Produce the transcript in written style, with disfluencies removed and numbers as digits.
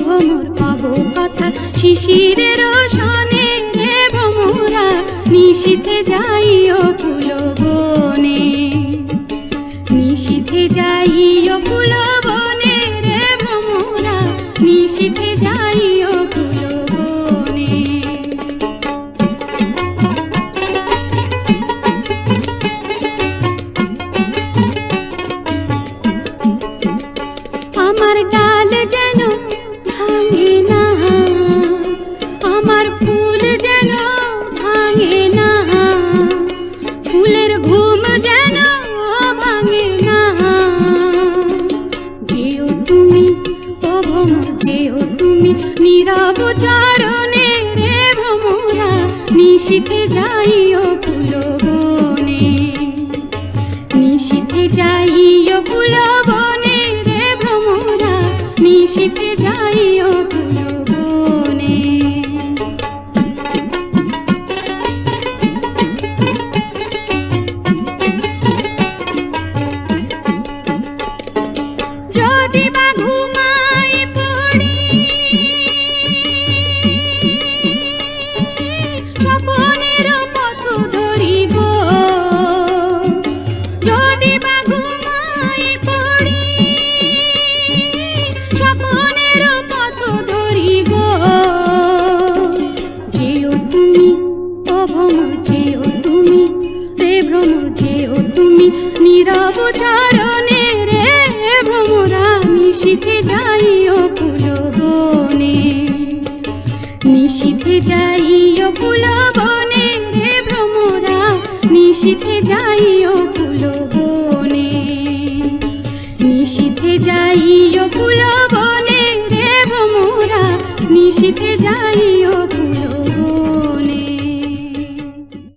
ভ্রমর পাব কথা শিশিরের সনে রে ভ্রমরা নিশীথে যাইও ফুল বনে, নিশীথে যাইও ফুল বনে রে ভ্রমরা নিশীথে যাইও ফুল বনে। আমার ডাল যেন ভাঙে না, আমার ফুল যেন ভাঙে না, ফুলের ঘুম যেন ভাঙে না। যেও তুমি ও ভ্রমর যেও তুমি নীরব চরণে রে ভ্রমরা নিশীথে যাইও ফুল বনে, নিশীথে যাইও ফুল বনে রে ভ্রমরা নিশীথে যাইও ফুল বনে। যদি বা ঘুমাই পড়ি স্বপনের পথ ধরি গো, যদি বা ঘুমাই পড়ি স্বপনের পথ ধরি গো। যেও তুমি ও ভ্রমর যেও তুমি রে ভ্রমর যেও তুমি নীরব চরণে রে ভ্রমরা নিশীথে যাইও ফুল বনে, নিশীথে যাইও ফুল বনে রে ভ্রমরা নিশীথে যাইও ফুল বনে, নিশীথে যাইও ফুল বনে রে ভ্রমরা নিশীথে যাই